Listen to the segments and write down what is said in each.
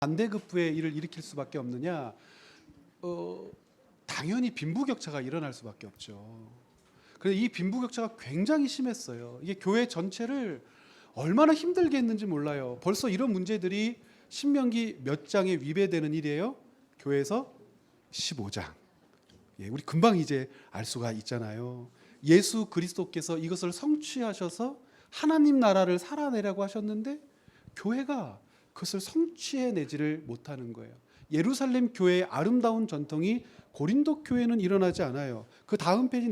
반대급부의 일을 일으킬 수밖에 없느냐? 당연히 빈부격차가 일어날 수밖에 없죠. 그래서 이 빈부격차가 굉장히 심했어요. 이게 교회 전체를 얼마나 힘들게 했는지 몰라요. 벌써 이런 문제들이 신명기 몇 장에 위배되는 일이에요? 교회에서 15장. 예, 우리 금방 이제 알 수가 있잖아요. 예수 그리스도께서 이것을 성취하셔서 하나님 나라를 살아내라고 하셨는데 교회가 그것을 성취해내지를 못하는 거예요. 예루살렘 교회의 아름다운 전통이 고린도 교회는 일어나지 않아요. 그 다음 페이지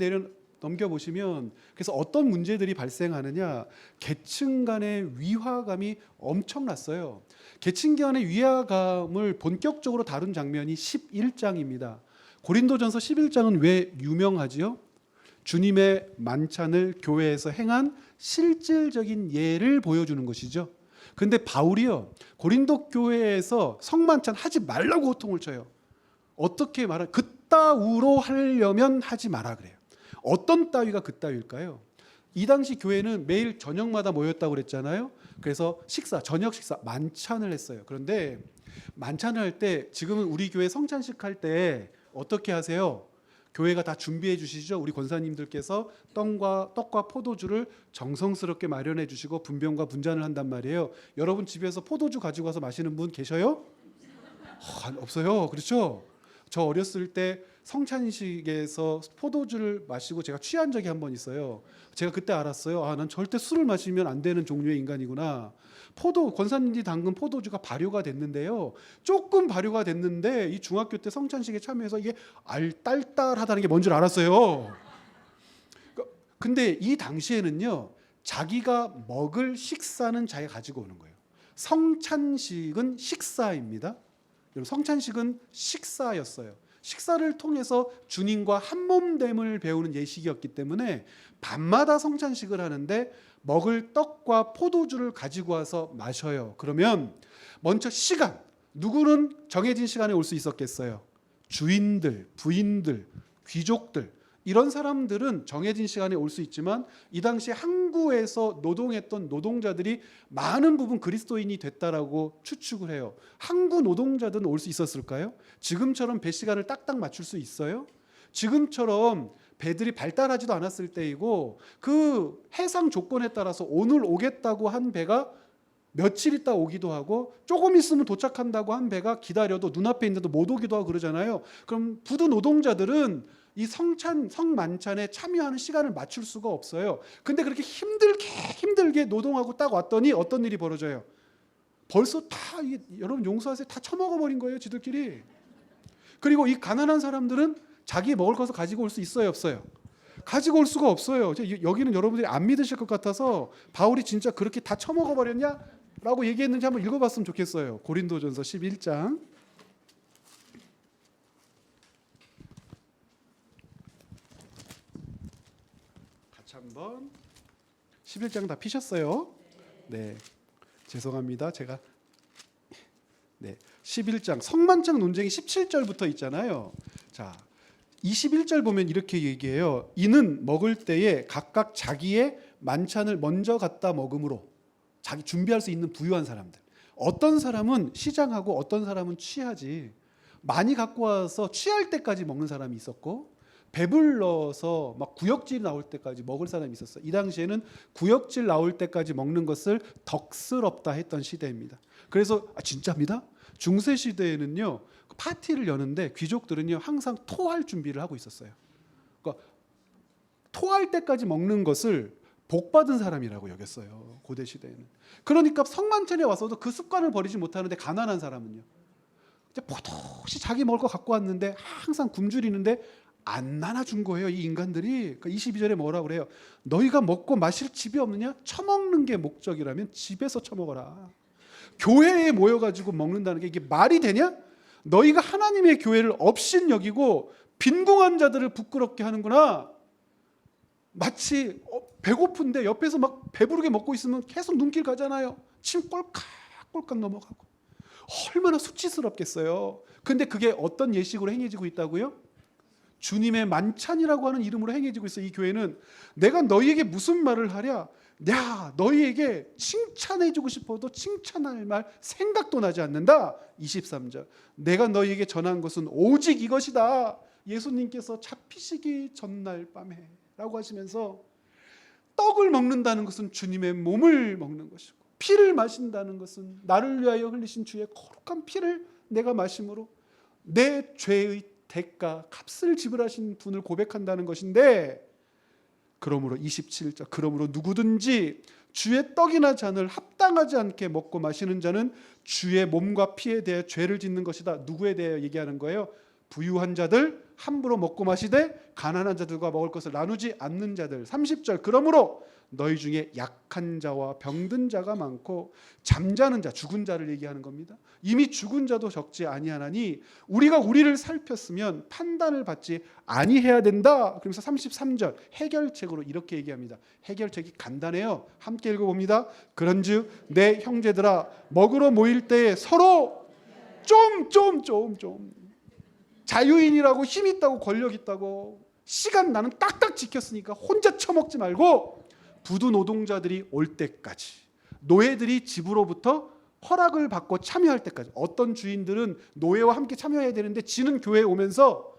넘겨보시면 그래서 어떤 문제들이 발생하느냐, 계층 간의 위화감이 엄청났어요. 계층 간의 위화감을 본격적으로 다룬 장면이 11장입니다. 고린도전서 11장은 왜 유명하지요? 주님의 만찬을 교회에서 행한 실질적인 예를 보여주는 것이죠. 근데 바울이요, 고린도 교회에서 성만찬 하지 말라고 호통을 쳐요. 어떻게 말하? 그따위로 하려면 하지 마라 그래요. 어떤 따위가 그따위일까요? 이 당시 교회는 매일 저녁마다 모였다고 그랬잖아요. 그래서 저녁 식사, 만찬을 했어요. 그런데 만찬을 할 때, 지금은 우리 교회 성찬식 할 때 어떻게 하세요? 교회가 다 준비해 주시죠. 우리 권사님들께서 떡과 포도주를 정성스럽게 마련해 주시고 분병과 분잔을 한단 말이에요. 여러분 집에서 포도주 가지고 와서 마시는 분 계셔요? 없어요. 그렇죠? 저 어렸을 때 성찬식에서 포도주를 마시고 제가 취한 적이 한 번 있어요. 제가 그때 알았어요. 난 절대 술을 마시면 안 되는 종류의 인간이구나. 권사님들이 담근 포도주가 발효가 됐는데요. 조금 발효가 됐는데 이 중학교 때 성찬식에 참여해서 이게 알딸딸하다는 게 뭔 줄 알았어요. 근데 이 당시에는요, 자기가 먹을 식사는 자기가 가지고 오는 거예요. 성찬식은 식사입니다. 성찬식은 식사였어요. 식사를 통해서 주님과 한몸됨을 배우는 예식이었기 때문에 밤마다 성찬식을 하는데 먹을 떡과 포도주를 가지고 와서 마셔요. 그러면 먼저 시간, 누구는 정해진 시간에 올 수 있었겠어요? 주인들, 부인들, 귀족들, 이런 사람들은 정해진 시간에 올 수 있지만 이 당시 항구에서 노동했던 노동자들이 많은 부분 그리스도인이 됐다라고 추측을 해요. 항구 노동자들은 올 수 있었을까요? 지금처럼 배 시간을 딱딱 맞출 수 있어요? 지금처럼 배들이 발달하지도 않았을 때이고 그 해상 조건에 따라서 오늘 오겠다고 한 배가 며칠 있다 오기도 하고 조금 있으면 도착한다고 한 배가 기다려도 눈앞에 있는데도 못 오기도 하고 그러잖아요. 그럼 부두 노동자들은 이 성만찬에 참여하는 시간을 맞출 수가 없어요. 근데 그렇게 힘들게 노동하고 딱 왔더니 어떤 일이 벌어져요? 벌써 여러분 용서하세요. 다 처먹어버린 거예요, 지들끼리. 그리고 이 가난한 사람들은 자기 먹을 것을 가지고 올 수 있어요, 없어요? 가지고 올 수가 없어요. 여기는 여러분들이 안 믿으실 것 같아서 바울이 진짜 그렇게 다 처먹어버렸냐? 라고 얘기했는지 한번 읽어봤으면 좋겠어요. 고린도전서 11장. 같이 한번 11장 다 피셨어요? 네. 죄송합니다. 제가 11장 성만찬 논쟁이 17절부터 있잖아요. 자, 21절 보면 이렇게 얘기해요. 이는 먹을 때에 각각 자기의 만찬을 먼저 갖다 먹음으로, 자기 준비할 수 있는 부유한 사람들. 어떤 사람은 시장하고 어떤 사람은 취하지. 많이 갖고 와서 취할 때까지 먹는 사람이 있었고 배불러서 막 구역질 나올 때까지 먹을 사람이 있었어요. 이 당시에는 구역질 나올 때까지 먹는 것을 덕스럽다 했던 시대입니다. 그래서 진짜입니다. 중세 시대에는요, 파티를 여는데 귀족들은요 항상 토할 준비를 하고 있었어요. 그러니까 토할 때까지 먹는 것을 복 받은 사람이라고 여겼어요, 고대 시대에는. 그러니까 성만찬에 와서도 그 습관을 버리지 못하는데 가난한 사람은요, 이제 포도시 자기 먹을 거 갖고 왔는데 항상 굶주리는데 안 나눠준 거예요, 이 인간들이. 그러니까 22절에 뭐라 그래요? 너희가 먹고 마실 집이 없느냐? 처먹는 게 목적이라면 집에서 처먹어라. 교회에 모여가지고 먹는다는 게 이게 말이 되냐? 너희가 하나님의 교회를 업신 여기고 빈궁한 자들을 부끄럽게 하는구나. 마치 배고픈데 옆에서 막 배부르게 먹고 있으면 계속 눈길 가잖아요. 침 꼴깍꼴깍 넘어가고. 얼마나 수치스럽겠어요. 근데 그게 어떤 예식으로 행해지고 있다고요? 주님의 만찬이라고 하는 이름으로 행해지고 있어요. 이 교회는 내가 너희에게 무슨 말을 하랴? 야, 너희에게 칭찬해주고 싶어도 칭찬할 말 생각도 나지 않는다. 23절. 내가 너희에게 전한 것은 오직 이것이다. 예수님께서 잡히시기 전날 밤에 라고 하시면서 떡을 먹는다는 것은 주님의 몸을 먹는 것이고, 피를 마신다는 것은 나를 위하여 흘리신 주의 거룩한 피를 내가 마심으로 내 죄의 대가, 값을 지불하신 분을 고백한다는 것인데, 그러므로 27절, 그러므로 누구든지 주의 떡이나 잔을 합당하지 않게 먹고 마시는 자는 주의 몸과 피에 대해 죄를 짓는 것이다. 누구에 대해 얘기하는 거예요? 부유한 자들, 함부로 먹고 마시되 가난한 자들과 먹을 것을 나누지 않는 자들. 30절, 그러므로 너희 중에 약한 자와 병든 자가 많고 잠자는 자, 죽은 자를 얘기하는 겁니다. 이미 죽은 자도 적지 아니하나니 우리가 우리를 살폈으면 판단을 받지 아니해야 된다. 그러면서 33절 해결책으로 이렇게 얘기합니다. 해결책이 간단해요. 함께 읽어봅니다. 그런즉 내 형제들아, 먹으러 모일 때에 서로 좀 자유인이라고 힘 있다고 권력 있다고 시간 나는 딱딱 지켰으니까 혼자 처먹지 말고 부두 노동자들이 올 때까지, 노예들이 집으로부터 허락을 받고 참여할 때까지. 어떤 주인들은 노예와 함께 참여해야 되는데 지는 교회에 오면서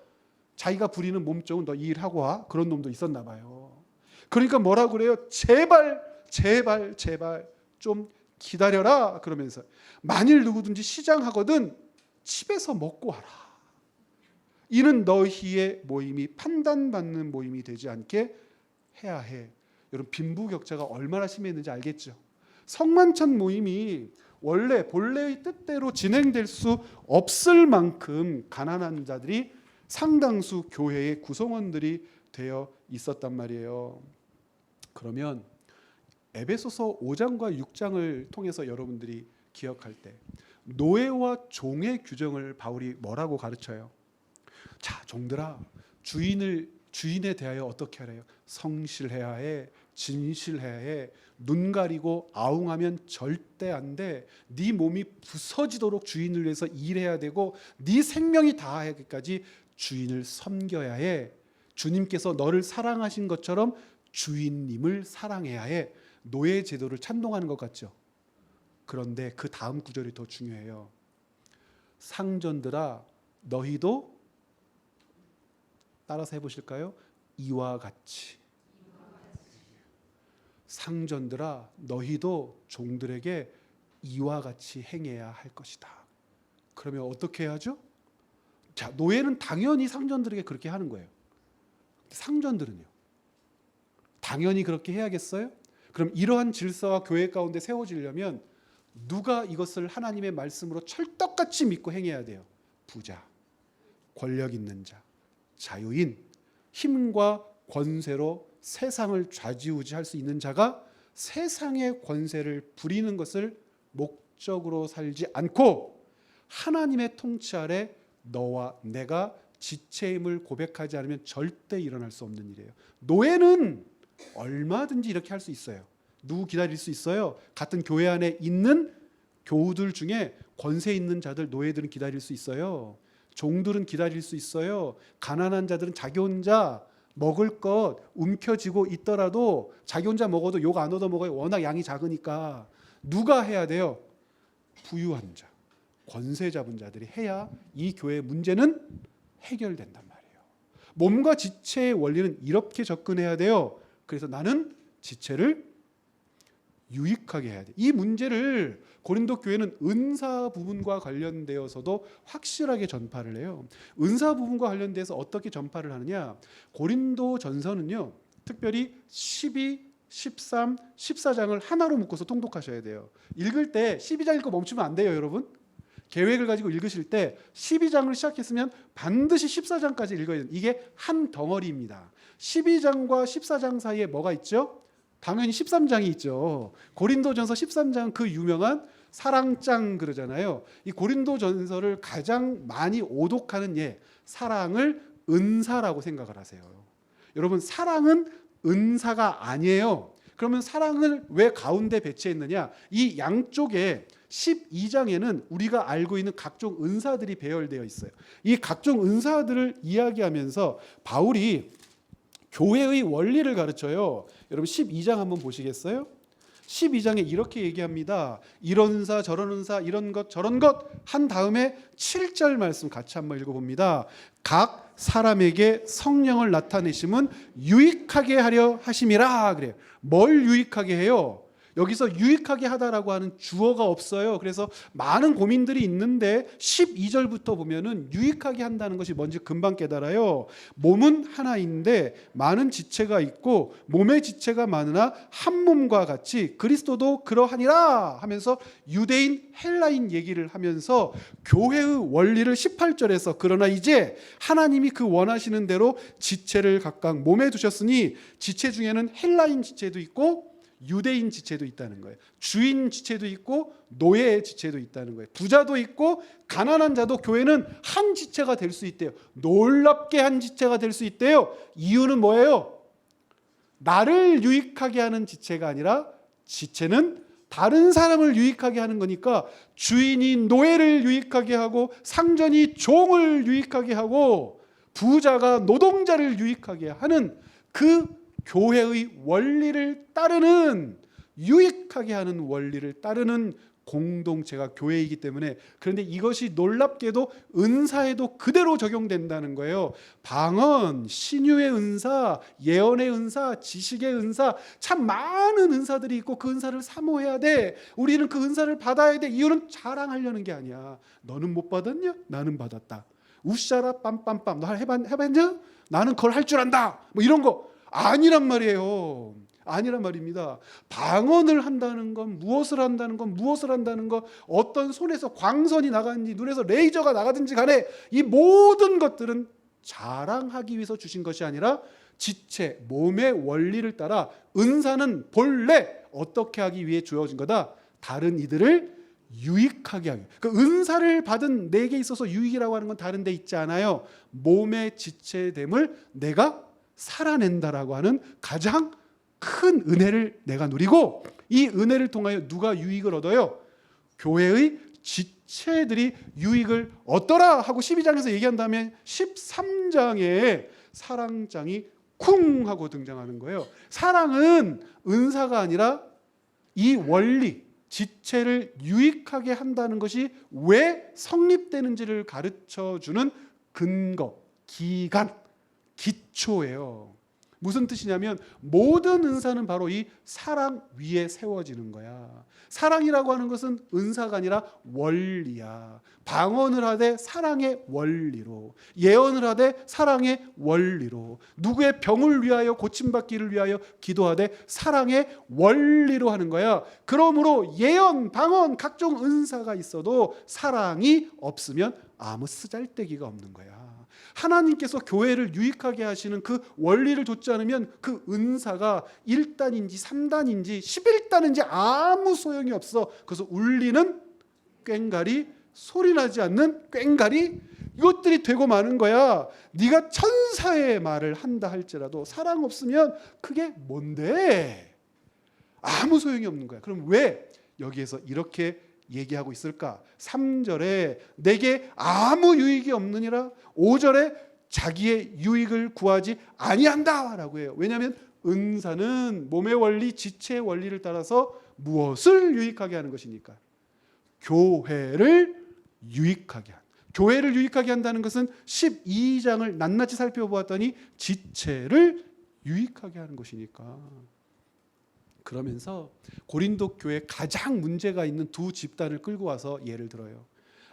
자기가 부리는 몸종은 너 이 일하고 와, 그런 놈도 있었나 봐요. 그러니까 뭐라고 그래요? 제발 좀 기다려라. 그러면서 만일 누구든지 시장하거든 집에서 먹고 와라. 이는 너희의 모임이 판단받는 모임이 되지 않게 해야 해. 여러분, 빈부격차가 얼마나 심했는지 알겠죠? 성만찬 모임이 원래 본래의 뜻대로 진행될 수 없을 만큼 가난한 자들이 상당수 교회의 구성원들이 되어 있었단 말이에요. 그러면 에베소서 5장과 6장을 통해서 여러분들이 기억할 때 노예와 종의 규정을 바울이 뭐라고 가르쳐요? 자, 종들아, 주인에 대하여 어떻게 하래요? 성실해야 해, 진실해야 해, 눈 가리고 아웅하면 절대 안 돼. 네 몸이 부서지도록 주인을 위해서 일해야 되고 네 생명이 다하기까지 주인을 섬겨야 해. 주님께서 너를 사랑하신 것처럼 주인님을 사랑해야 해. 노예 제도를 찬동하는 것 같죠? 그런데 그 다음 구절이 더 중요해요. 상전들아, 너희도 따라서 해보실까요? 이와 같이. 상전들아, 너희도 종들에게 이와 같이 행해야 할 것이다. 그러면 어떻게 해야죠? 자, 노예는 당연히 상전들에게 그렇게 하는 거예요. 상전들은요? 당연히 그렇게 해야겠어요? 그럼 이러한 질서가 교회 가운데 세워지려면 누가 이것을 하나님의 말씀으로 철떡같이 믿고 행해야 돼요? 부자, 권력 있는 자, 자유인, 힘과 권세로 세상을 좌지우지할 수 있는 자가 세상의 권세를 부리는 것을 목적으로 살지 않고 하나님의 통치 아래 너와 내가 지체임을 고백하지 않으면 절대 일어날 수 없는 일이에요. 노예는 얼마든지 이렇게 할 수 있어요. 누구 기다릴 수 있어요? 같은 교회 안에 있는 교우들 중에 권세 있는 자들, 노예들은 기다릴 수 있어요. 종들은 기다릴 수 있어요. 가난한 자들은 자기 혼자 먹을 것 움켜쥐고 있더라도 자기 혼자 먹어도 욕 안 얻어 먹어요. 워낙 양이 작으니까. 누가 해야 돼요? 부유한 자, 권세 잡은 자들이 해야 이 교회의 문제는 해결된단 말이에요. 몸과 지체의 원리는 이렇게 접근해야 돼요. 그래서 나는 지체를 유익하게 해야 돼. 이 문제를 고린도 교회는 은사 부분과 관련되어서도 확실하게 전파를 해요. 은사 부분과 관련돼서 어떻게 전파를 하느냐? 고린도 전서는요, 특별히 12, 13, 14장을 하나로 묶어서 통독하셔야 돼요. 읽을 때 12장 읽고 멈추면 안 돼요, 여러분. 계획을 가지고 읽으실 때 12장을 시작했으면 반드시 14장까지 읽어야 돼요. 이게 한 덩어리입니다. 12장과 14장 사이에 뭐가 있죠? 당연히 13장이 있죠. 고린도전서 13장, 그 유명한 사랑장 그러잖아요. 이 고린도전서를 가장 많이 오독하는 사랑을 은사라고 생각을 하세요. 여러분, 사랑은 은사가 아니에요. 그러면 사랑을 왜 가운데 배치했느냐? 이 양쪽에 12장에는 우리가 알고 있는 각종 은사들이 배열되어 있어요. 이 각종 은사들을 이야기하면서 바울이 교회의 원리를 가르쳐요. 여러분 12장 한번 보시겠어요? 12장에 이렇게 얘기합니다. 이런 은사 저런 은사 이런 것 저런 것 한 다음에 7절 말씀 같이 한번 읽어봅니다. 각 사람에게 성령을 나타내심은 유익하게 하려 하심이라. 그래요. 뭘 유익하게 해요? 여기서 유익하게 하다라고 하는 주어가 없어요. 그래서 많은 고민들이 있는데 12절부터 보면은 유익하게 한다는 것이 뭔지 금방 깨달아요. 몸은 하나인데 많은 지체가 있고 몸의 지체가 많으나 한 몸과 같이 그리스도도 그러하니라 하면서 유대인 헬라인 얘기를 하면서 교회의 원리를 18절에서 그러나 이제 하나님이 그 원하시는 대로 지체를 각각 몸에 두셨으니 지체 중에는 헬라인 지체도 있고 유대인 지체도 있다는 거예요. 주인 지체도 있고 노예 지체도 있다는 거예요. 부자도 있고 가난한 자도 교회는 한 지체가 될 수 있대요. 놀랍게 한 지체가 될 수 있대요. 이유는 뭐예요? 나를 유익하게 하는 지체가 아니라 지체는 다른 사람을 유익하게 하는 거니까 주인이 노예를 유익하게 하고 상전이 종을 유익하게 하고 부자가 노동자를 유익하게 하는 그 교회의 원리를 따르는 유익하게 하는 원리를 따르는 공동체가 교회이기 때문에 그런데 이것이 놀랍게도 은사에도 그대로 적용된다는 거예요. 방언, 신유의 은사, 예언의 은사, 지식의 은사 참 많은 은사들이 있고 그 은사를 사모해야 돼. 우리는 그 은사를 받아야 돼. 이유는 자랑하려는 게 아니야. 너는 못 받았냐? 나는 받았다. 우샤라 빰빰빰 너 해봤냐? 나는 그걸 할 줄 안다. 뭐 이런 거 아니란 말이에요. 아니란 말입니다. 방언을 한다는 건 무엇을 한다는 건 무엇을 한다는 건 어떤 손에서 광선이 나가든지 눈에서 레이저가 나가든지 간에 이 모든 것들은 자랑하기 위해서 주신 것이 아니라 지체, 몸의 원리를 따라 은사는 본래 어떻게 하기 위해 주어진 거다. 다른 이들을 유익하게 하기. 그 은사를 받은 내게 있어서 유익이라고 하는 건 다른 데 있지 않아요. 몸의 지체됨을 내가 살아낸다라고 하는 가장 큰 은혜를 내가 누리고 이 은혜를 통하여 누가 유익을 얻어요? 교회의 지체들이 유익을 얻더라 하고 12장에서 얘기한 다음에 13장에 사랑장이 쿵 하고 등장하는 거예요. 사랑은 은사가 아니라 이 원리 지체를 유익하게 한다는 것이 왜 성립되는지를 가르쳐주는 근거, 기간, 기초예요. 무슨 뜻이냐면 모든 은사는 바로 이 사랑 위에 세워지는 거야. 사랑이라고 하는 것은 은사가 아니라 원리야. 방언을 하되 사랑의 원리로, 예언을 하되 사랑의 원리로, 누구의 병을 위하여 고침받기를 위하여 기도하되 사랑의 원리로 하는 거야. 그러므로 예언, 방언, 각종 은사가 있어도 사랑이 없으면 아무 쓰잘데기가 없는 거야. 하나님께서 교회를 유익하게 하시는 그 원리를 좇지 않으면 그 은사가 1단인지 3단인지 11단인지 아무 소용이 없어. 그래서 울리는 꽹가리, 소리나지 않는 꽹가리, 이것들이 되고 마는 거야. 네가 천사의 말을 한다 할지라도 사랑 없으면 그게 뭔데? 아무 소용이 없는 거야. 그럼 왜 여기에서 이렇게 얘기하고 있을까? 3절에 내게 아무 유익이 없느니라, 5절에 자기의 유익을 구하지 아니한다라고 해요. 왜냐하면 은사는 몸의 원리, 지체의 원리를 따라서 무엇을 유익하게 하는 것이니까 교회를 유익하게 한다. 교회를 유익하게 한다는 것은 12장을 낱낱이 살펴보았더니 지체를 유익하게 하는 것이니까. 그러면서 고린도 교회에 가장 문제가 있는 두 집단을 끌고 와서 예를 들어요.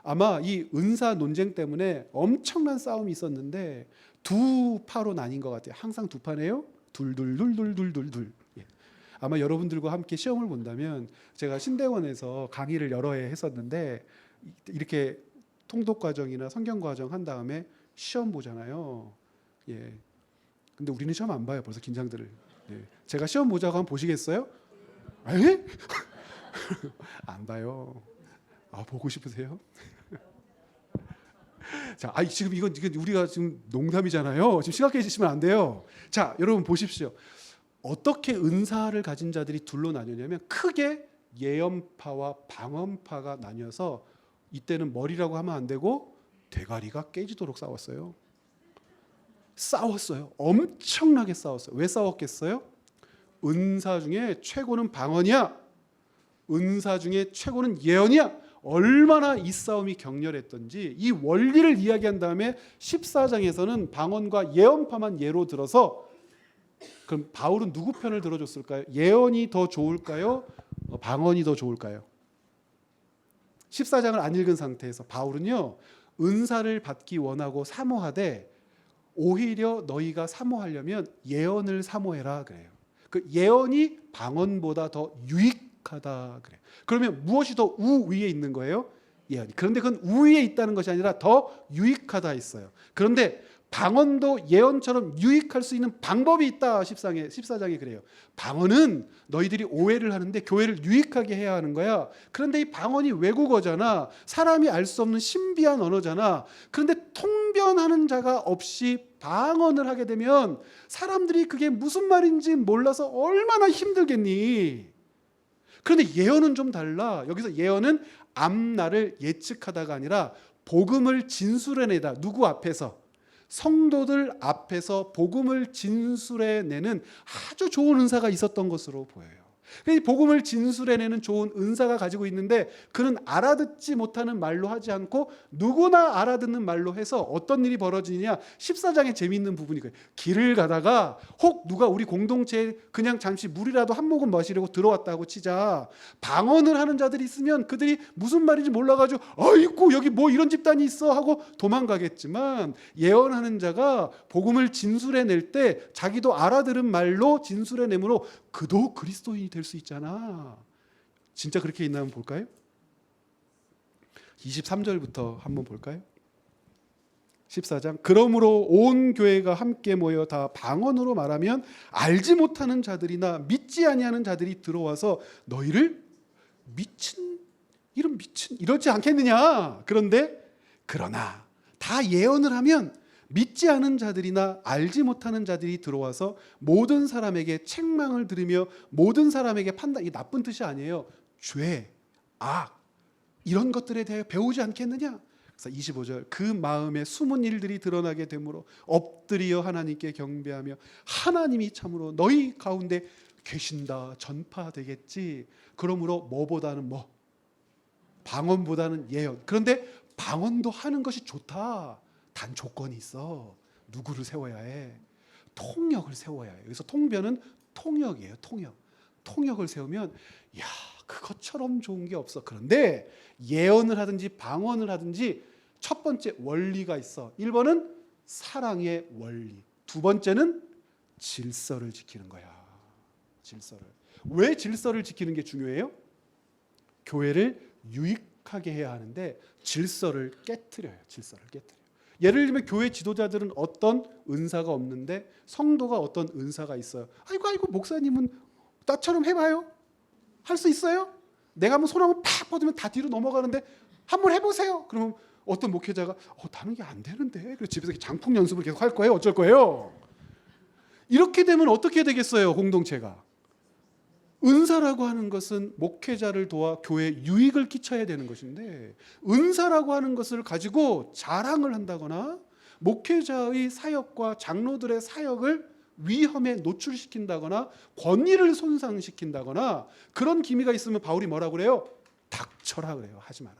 아마 이 은사 논쟁 때문에 엄청난 싸움이 있었는데 두 파로 나뉜 것 같아요. 항상 두 파네요. 둘. 예. 아마 여러분들과 함께 시험을 본다면, 제가 신대원에서 강의를 여러 해 했었는데 이렇게 통독 과정이나 성경 과정 한 다음에 시험 보잖아요. 예. 근데 우리는 시험 안 봐요. 벌써 긴장들을. 예. 제가 시험 보자고 한번 보시겠어요? 에? 안 봐요. 아, 보고 싶으세요? 자, 지금 이건 우리가 지금 농담이잖아요. 지금 심각해지시면 안 돼요. 자, 여러분 보십시오. 어떻게 은사를 가진 자들이 둘로 나뉘냐면 크게 예언파와 방언파가 나뉘어서 이때는 머리라고 하면 안 되고 대가리가 깨지도록 싸웠어요. 싸웠어요. 엄청나게 싸웠어요. 왜 싸웠겠어요? 은사 중에 최고는 방언이야. 은사 중에 최고는 예언이야. 얼마나 이 싸움이 격렬했던지 이 원리를 이야기한 다음에 14장에서는 방언과 예언파만 예로 들어서, 그럼 바울은 누구 편을 들어줬을까요? 예언이 더 좋을까요? 방언이 더 좋을까요? 14장을 안 읽은 상태에서 바울은요, 은사를 받기 원하고 사모하되 오히려 너희가 사모하려면 예언을 사모해라 그래요. 그 예언이 방언보다 더 유익하다 그래요. 그러면 무엇이 더 우위에 있는 거예요? 예언이. 그런데 그건 우위에 있다는 것이 아니라 더 유익하다 했어요. 그런데 방언도 예언처럼 유익할 수 있는 방법이 있다. 14장에 그래요. 방언은 너희들이 오해를 하는데 교회를 유익하게 해야 하는 거야. 그런데 이 방언이 외국어잖아. 사람이 알 수 없는 신비한 언어잖아. 그런데 통변하는 자가 없이 방언을 하게 되면 사람들이 그게 무슨 말인지 몰라서 얼마나 힘들겠니? 그런데 예언은 좀 달라. 여기서 예언은 앞날을 예측하다가 아니라 복음을 진술해내다. 누구 앞에서? 성도들 앞에서 복음을 진술해내는 아주 좋은 은사가 있었던 것으로 보여요. 복음을 진술해내는 좋은 은사가 가지고 있는데 그는 알아듣지 못하는 말로 하지 않고 누구나 알아듣는 말로 해서 어떤 일이 벌어지느냐. 14장에 재미있는 부분이 그래요. 길을 가다가 혹 누가 우리 공동체에 그냥 잠시 물이라도 한 모금 마시려고 들어왔다고 치자. 방언을 하는 자들이 있으면 그들이 무슨 말인지 몰라가지고 아이고 여기 뭐 이런 집단이 있어 하고 도망가겠지만, 예언하는 자가 복음을 진술해낼 때 자기도 알아들은 말로 진술해내므로 그도 그리스도인이 될 수 있잖아. 진짜 그렇게 있나 한번 볼까요? 23절부터 한번 볼까요? 14장. 그러므로 온 교회가 함께 모여 다 방언으로 말하면 알지 못하는 자들이나 믿지 아니하는 자들이 들어와서 너희를 미친 이러지 않겠느냐. 그러나 다 예언을 하면 믿지 않은 자들이나 알지 못하는 자들이 들어와서 모든 사람에게 책망을 들으며 모든 사람에게 판단, 이게 나쁜 뜻이 아니에요. 죄, 악 이런 것들에 대해 배우지 않겠느냐. 그래서 25절. 그 마음에 숨은 일들이 드러나게 되므로 엎드려 하나님께 경배하며 하나님이 참으로 너희 가운데 계신다 전파되겠지. 그러므로 뭐보다는 방언보다는 예언. 그런데 방언도 하는 것이 좋다. 단 조건이 있어. 누구를 세워야 해? 통역을 세워야 해. 그래서 통변은 통역이에요. 통역을 세우면 야, 그것처럼 좋은 게 없어. 그런데 예언을 하든지 방언을 하든지 첫 번째 원리가 있어. 1번은 사랑의 원리. 두 번째는 질서를 지키는 거야. 질서를. 왜 질서를 지키는 게 중요해요? 교회를 유익하게 해야 하는데 질서를 깨트려요. 예를 들면 교회 지도자들은 어떤 은사가 없는데 성도가 어떤 은사가 있어요. 아이고 목사님은 나처럼 해봐요. 할 수 있어요? 내가 한번 손 한번 팍 뻗으면 다 뒤로 넘어가는데 한번 해보세요. 그러면 어떤 목회자가 나는 이게 안 되는데. 그래서 집에서 장풍 연습을 계속 할 거예요? 어쩔 거예요? 이렇게 되면 어떻게 되겠어요? 공동체가. 은사라고 하는 것은 목회자를 도와 교회에 유익을 끼쳐야 되는 것인데, 은사라고 하는 것을 가지고 자랑을 한다거나 목회자의 사역과 장로들의 사역을 위험에 노출시킨다거나 권위를 손상시킨다거나 그런 기미가 있으면 바울이 뭐라고 그래요? 닥쳐라 그래요. 하지 마라.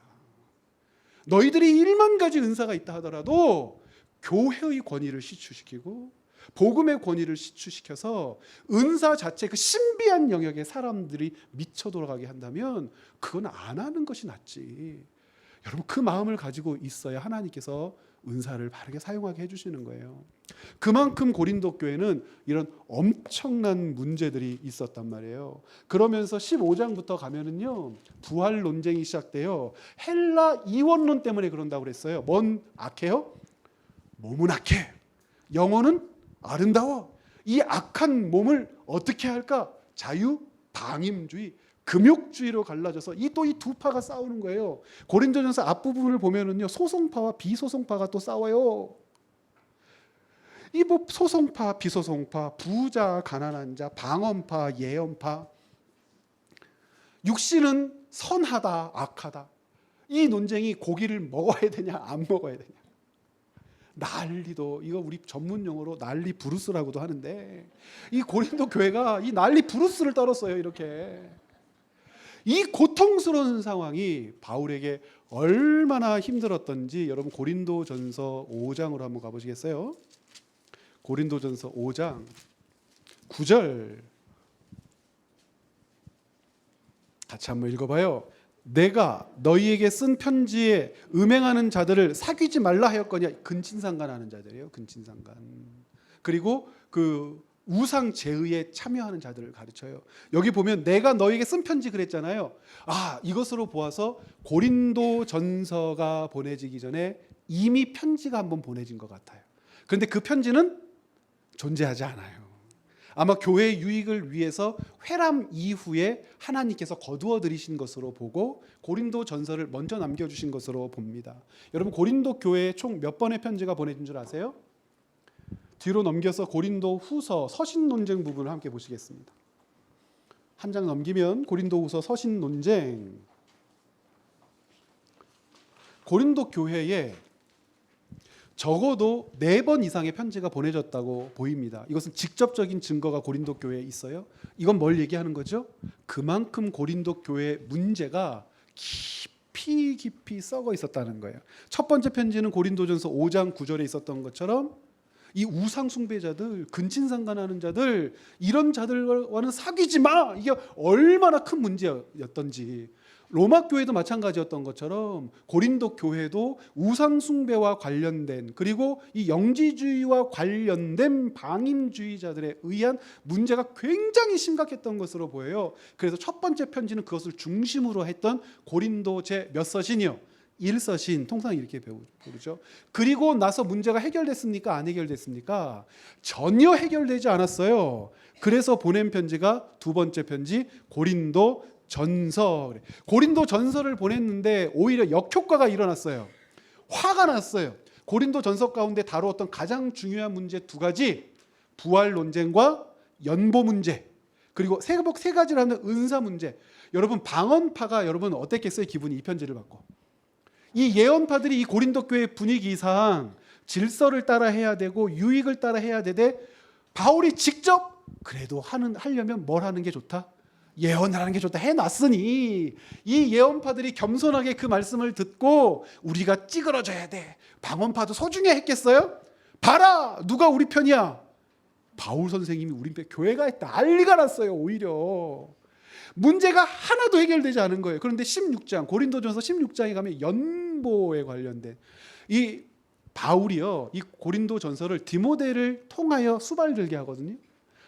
너희들이 1만 가지 은사가 있다 하더라도 교회의 권위를 시추시키고 복음의 권위를 시추시켜서 은사 자체 그 신비한 영역에 사람들이 미쳐 돌아가게 한다면 그건 안 하는 것이 낫지. 여러분, 그 마음을 가지고 있어야 하나님께서 은사를 바르게 사용하게 해주시는 거예요. 그만큼 고린도 교회는 이런 엄청난 문제들이 있었단 말이에요. 그러면서 15장부터 가면은요, 부활 논쟁이 시작돼요. 헬라 이원론 때문에 그런다고 그랬어요. 뭔 악해요? 몸은 악해. 영혼은 아름다워. 이 악한 몸을 어떻게 할까? 자유, 방임주의, 금욕주의로 갈라져서 이 두 파가 싸우는 거예요. 고린도전서 앞부분을 보면은요, 소송파와 비소송파가 또 싸워요. 이 소송파, 비소송파, 부자, 가난한 자, 방언파, 예언파, 육신은 선하다, 악하다. 이 논쟁이 고기를 먹어야 되냐, 안 먹어야 되냐. 난리도, 이거 우리 전문 용어로 난리 부르스라고도 하는데, 이 고린도 교회가 이 난리 부르스를 떨었어요. 이렇게 이 고통스러운 상황이 바울에게 얼마나 힘들었던지 여러분 고린도전서 5장으로 한번 가보시겠어요? 고린도전서 5장 9절 같이 한번 읽어봐요. 내가 너희에게 쓴 편지에 음행하는 자들을 사귀지 말라 하였거니와. 근친상간하는 자들이에요. 근친상간. 그리고 그 우상 제의에 참여하는 자들을 가르쳐요. 여기 보면 내가 너희에게 쓴 편지 그랬잖아요. 이것으로 보아서 고린도전서가 보내지기 전에 이미 편지가 한번 보내진 것 같아요. 그런데 그 편지는 존재하지 않아요. 아마 교회의 유익을 위해서 회람 이후에 하나님께서 거두어 들이신 것으로 보고 고린도 전서를 먼저 남겨주신 것으로 봅니다. 여러분 고린도 교회에 총 몇 번의 편지가 보내진 줄 아세요? 뒤로 넘겨서 고린도 후서 서신 논쟁 부분을 함께 보시겠습니다. 한 장 넘기면 고린도 후서 서신 논쟁. 고린도 교회에 적어도 4번 이상의 편지가 보내졌다고 보입니다. 이것은 직접적인 증거가 고린도 교회에 있어요. 이건 뭘 얘기하는 거죠? 그만큼 고린도 교회의 문제가 깊이 썩어 있었다는 거예요. 첫 번째 편지는 고린도전서 5장 9절에 있었던 것처럼 이 우상 숭배자들, 근친상간하는 자들, 이런 자들과는 사귀지 마. 이게 얼마나 큰 문제였던지. 로마 교회도 마찬가지였던 것처럼 고린도 교회도 우상 숭배와 관련된, 그리고 이 영지주의와 관련된 방임주의자들에 의한 문제가 굉장히 심각했던 것으로 보여요. 그래서 첫 번째 편지는 그것을 중심으로 했던 고린도 제 몇 서신이요? 1서신, 통상 이렇게 부르죠. 그리고 나서 문제가 해결됐습니까? 안 해결됐습니까? 전혀 해결되지 않았어요. 그래서 보낸 편지가 두 번째 편지 고린도 전서. 고린도 전서를 보냈는데 오히려 역효과가 일어났어요. 화가 났어요. 고린도 전서 가운데 다루었던 가장 중요한 문제 2가지, 부활 논쟁과 연보 문제, 그리고 세 가지를 하는 은사 문제. 여러분 방언파가 여러분 어땠겠어요? 기분이 이 편지를 받고. 이 예언파들이 이 고린도 교회 분위기상 질서를 따라 해야 되고 유익을 따라 해야 되되, 바울이 직접 그래도 하려면 뭘 하는 게 좋다? 예언을 하는 게 좋다 해놨으니 이 예언파들이 겸손하게 그 말씀을 듣고 우리가 찌그러져야 돼. 방언파도 소중해 했겠어요? 봐라, 누가 우리 편이야? 바울 선생님이 우리 편, 교회가 난리가 났어요. 오히려 문제가 하나도 해결되지 않은 거예요. 그런데 16장, 고린도전서 16장에 가면 연보에 관련된, 이 바울이요, 이 고린도전서를 디모데를 통하여 수발들게 하거든요.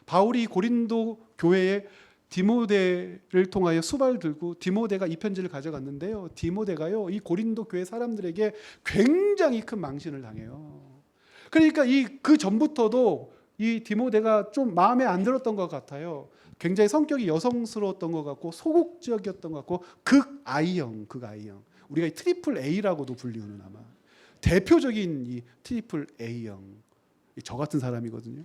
바울이 고린도 교회에 디모데를 통하여 수발 들고 디모데가 이 편지를 가져갔는데요. 디모데가요, 이 고린도 교회 사람들에게 굉장히 큰 망신을 당해요. 그러니까 그 전부터도 이 디모데가 좀 마음에 안 들었던 것 같아요. 굉장히 성격이 여성스러웠던 것 같고 소극적이었던 것 같고 극I형. 우리가 이 트리플 A라고도 불리우는 아마 대표적인 이 트리플 A형. 저 같은 사람이거든요.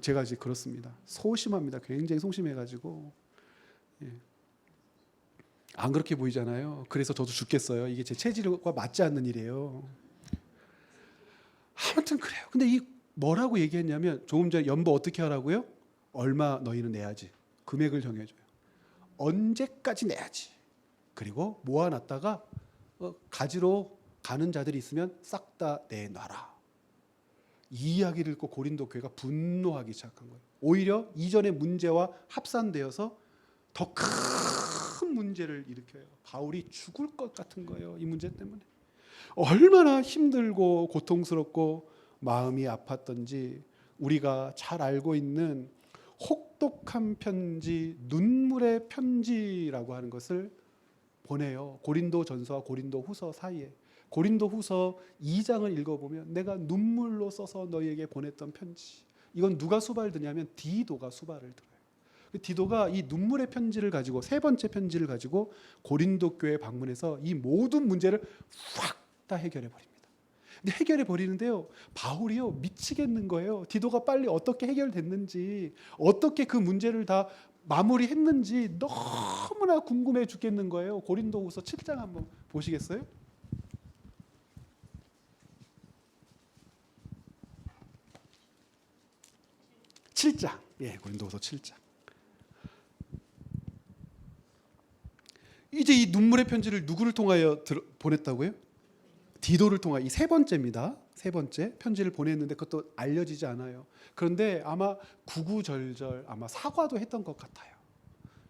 제가 이제 그렇습니다. 소심합니다. 굉장히 소심해가지고. 안 그렇게 보이잖아요. 그래서 저도 죽겠어요. 이게 제 체질과 맞지 않는 일이에요. 아무튼 그래요. 근데 이 뭐라고 얘기했냐면, 조금 전에 연보 어떻게 하라고요? 얼마 너희는 내야지. 금액을 정해줘요. 언제까지 내야지. 그리고 모아놨다가 가지러 가는 자들이 있으면 싹 다 내놔라. 이 이야기를 듣고 고린도 교회가 분노하기 시작한 거예요. 오히려 이전의 문제와 합산되어서 더 큰 문제를 일으켜요. 바울이 죽을 것 같은 거예요. 이 문제 때문에. 얼마나 힘들고 고통스럽고 마음이 아팠던지 우리가 잘 알고 있는 혹독한 편지, 눈물의 편지라고 하는 것을 보내요. 고린도 전서와 고린도 후서 사이에. 고린도 후서 2장을 읽어보면 내가 눈물로 써서 너희에게 보냈던 편지. 이건 누가 수발드냐면 디도가 수발을 들어요. 디도가 이 눈물의 편지를 가지고, 세 번째 편지를 가지고 고린도 교회 방문해서 이 모든 문제를 확 다 해결해 버립니다. 근데 해결해 버리는데요, 바울이요 미치겠는 거예요. 디도가 빨리 어떻게 해결됐는지, 어떻게 그 문제를 다 마무리했는지 너무나 궁금해 죽겠는 거예요. 고린도후서 7장 한번 보시겠어요? 7장. 예, 고린도후서 7장. 이제 이 눈물의 편지를 누구를 통하여 보냈다고요? 디도를 통하여. 이 세 번째입니다. 세 번째 편지를 보냈는데 그것도 알려지지 않아요. 그런데 아마 구구절절 아마 사과도 했던 것 같아요.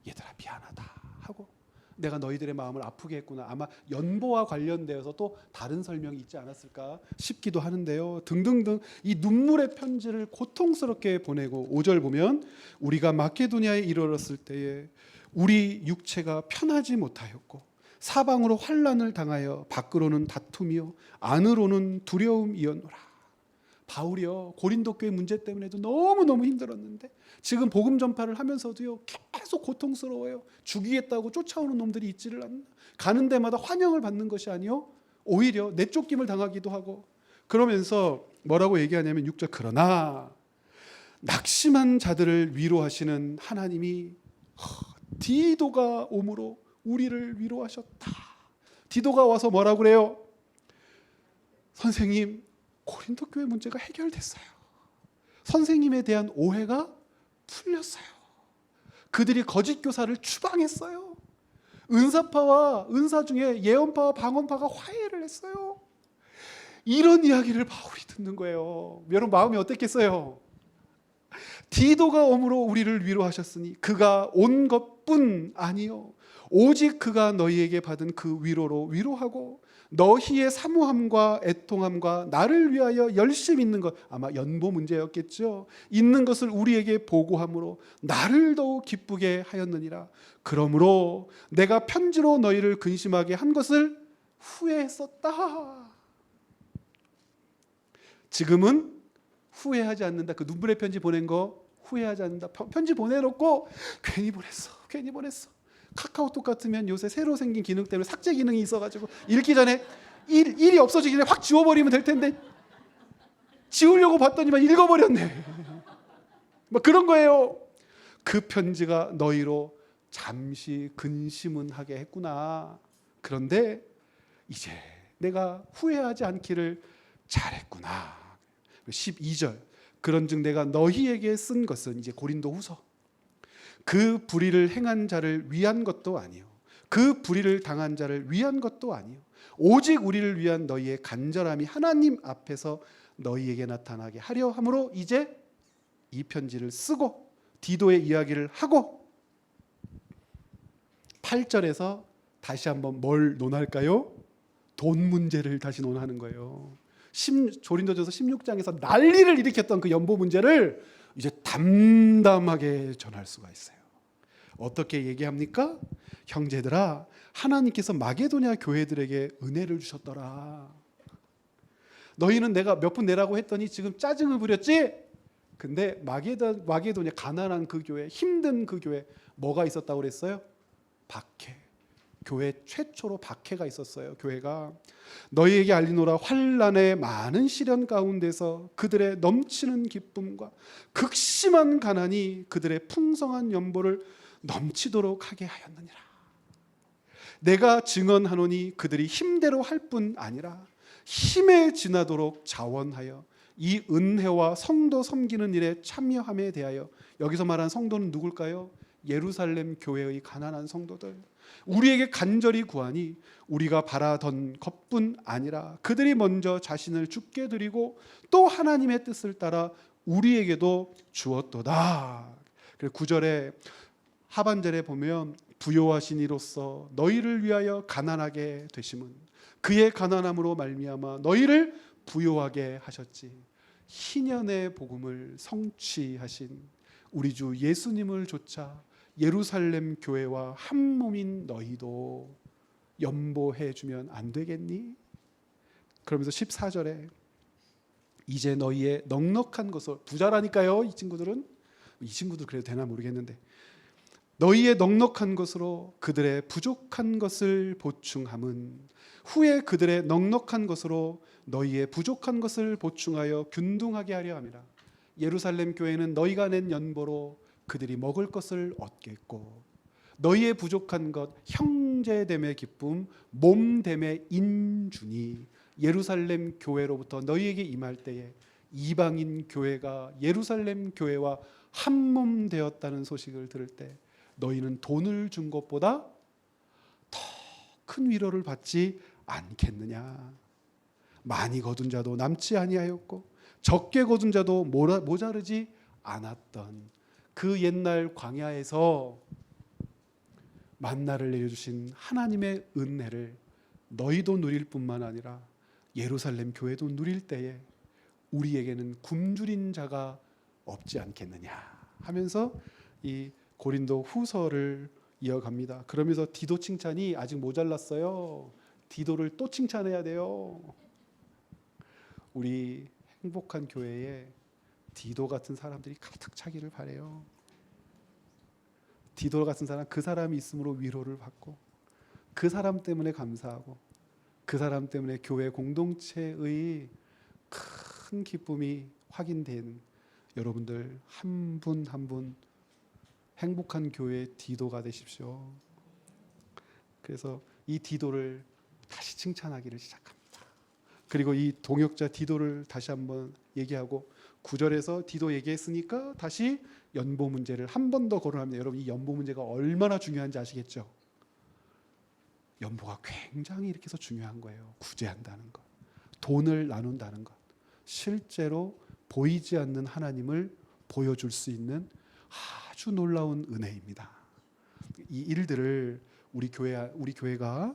얘들아 미안하다 하고, 내가 너희들의 마음을 아프게 했구나. 아마 연보와 관련되어서 또 다른 설명이 있지 않았을까 싶기도 하는데요. 등등등 이 눈물의 편지를 고통스럽게 보내고, 5절 보면 우리가 마케도니아에 이르렀을 때에 우리 육체가 편하지 못하였고 사방으로 환난을 당하여 밖으로는 다툼이요 안으로는 두려움이었노라. 바울이요 고린도 교회 문제 때문에도 너무너무 힘들었는데 지금 복음 전파를 하면서도요 계속 고통스러워요. 죽이겠다고 쫓아오는 놈들이 있지를 않나. 가는 데마다 환영을 받는 것이 아니요 오히려 내쫓김을 당하기도 하고, 그러면서 뭐라고 얘기하냐면 6절, 그러나 낙심한 자들을 위로하시는 하나님이 디도가 오므로 우리를 위로하셨다. 디도가 와서 뭐라고 그래요? 선생님, 고린도 교회 문제가 해결됐어요. 선생님에 대한 오해가 풀렸어요. 그들이 거짓 교사를 추방했어요. 은사파와 은사 중에 예언파와 방언파가 화해를 했어요. 이런 이야기를 바울이 듣는 거예요. 여러분 마음이 어땠겠어요? 디도가 오므로 우리를 위로하셨으니 그가 온 것뿐 아니요 오직 그가 너희에게 받은 그 위로로 위로하고 너희의 사모함과 애통함과 나를 위하여 열심 있는 것, 아마 연보 문제였겠죠. 있는 것을 우리에게 보고함으로 나를 더욱 기쁘게 하였느니라. 그러므로 내가 편지로 너희를 근심하게 한 것을 후회했었다. 지금은 후회하지 않는다. 그 눈물의 편지 보낸 거 후회하지 않는다. 편지 보내놓고 괜히 보냈어. 카카오톡 같으면 요새 새로 생긴 기능 때문에 삭제 기능이 있어가지고 읽기 전에 일이 없어지기 전에 확 지워버리면 될 텐데 지우려고 봤더니만 읽어버렸네. 뭐 그런 거예요. 그 편지가 너희로 잠시 근심은 하게 했구나. 그런데 이제 내가 후회하지 않기를 잘했구나. 12절, 그런즉 내가 너희에게 쓴 것은, 이제 고린도후서, 그 불의를 행한 자를 위한 것도 아니요 그 불의를 당한 자를 위한 것도 아니요 오직 우리를 위한 너희의 간절함이 하나님 앞에서 너희에게 나타나게 하려 함으로 이제 이 편지를 쓰고 디도의 이야기를 하고, 8절에서 다시 한번 뭘 논할까요? 돈 문제를 다시 논하는 거예요. 고린도전서 16장에서 난리를 일으켰던 그 연보 문제를 이제 담담하게 전할 수가 있어요. 어떻게 얘기합니까? 형제들아, 하나님께서 마게도냐 교회들에게 은혜를 주셨더라. 너희는 내가 몇 분 내라고 했더니 지금 짜증을 부렸지? 근데 마게도냐, 가난한 그 교회, 힘든 그 교회, 뭐가 있었다고 그랬어요? 박해. 교회 최초로 박해가 있었어요. 교회가 너희에게 알리노라, 환난의 많은 시련 가운데서 그들의 넘치는 기쁨과 극심한 가난이 그들의 풍성한 연보를 넘치도록 하게 하였느니라. 내가 증언하노니 그들이 힘대로 할 뿐 아니라 힘에 지나도록 자원하여 이 은혜와 성도 섬기는 일에 참여함에 대하여, 여기서 말한 성도는 누굴까요? 예루살렘 교회의 가난한 성도들. 우리에게 간절히 구하니 우리가 바라던 것뿐 아니라 그들이 먼저 자신을 주께 드리고 또 하나님의 뜻을 따라 우리에게도 주었도다. 그리고 9절에 하반절에 보면 부요하신 이로써 너희를 위하여 가난하게 되심은 그의 가난함으로 말미암아 너희를 부요하게 하셨지. 희년의 복음을 성취하신 우리 주 예수님을 조차 예루살렘 교회와 한 몸인 너희도 연보해 주면 안 되겠니? 그러면서 14절에 이제 너희의 넉넉한 것을, 부자라니까요. 이 친구들 그래도 되나 모르겠는데, 너희의 넉넉한 것으로 그들의 부족한 것을 보충함은 후에 그들의 넉넉한 것으로 너희의 부족한 것을 보충하여 균등하게 하려 함이라. 예루살렘 교회는 너희가 낸 연보로 그들이 먹을 것을 얻겠고, 너희의 부족한 것, 형제됨의 기쁨, 몸됨의 인준이 예루살렘 교회로부터 너희에게 임할 때에 이방인 교회가 예루살렘 교회와 한 몸 되었다는 소식을 들을 때 너희는 돈을 준 것보다 더 큰 위로를 받지 않겠느냐. 많이 거둔 자도 남지 아니하였고 적게 거둔 자도 모자르지 않았던 그 옛날 광야에서 만나를 내려주신 하나님의 은혜를 너희도 누릴 뿐만 아니라 예루살렘 교회도 누릴 때에 우리에게는 굶주린 자가 없지 않겠느냐 하면서 이 고린도 후서를 이어갑니다. 그러면서 디도 칭찬이 아직 모자랐어요. 디도를 또 칭찬해야 돼요. 우리 행복한 교회에 디도 같은 사람들이 가득 차기를 바래요. 디도 같은 사람, 그 사람이 있으므로 위로를 받고 그 사람 때문에 감사하고 그 사람 때문에 교회 공동체의 큰 기쁨이 확인된 여러분들 한 분 한 분 행복한 교회의 디도가 되십시오. 그래서 이 디도를 다시 칭찬하기를 시작합니다. 그리고 이 동역자 디도를 다시 한번 얘기하고 9절에서 디도 얘기했으니까 다시 연보 문제를 한 번 더 거론합니다. 여러분 이 연보 문제가 얼마나 중요한지 아시겠죠? 연보가 굉장히 이렇게 해서 중요한 거예요. 구제한다는 것, 돈을 나눈다는 것, 실제로 보이지 않는 하나님을 보여줄 수 있는 아주 놀라운 은혜입니다. 이 일들을 우리 교회가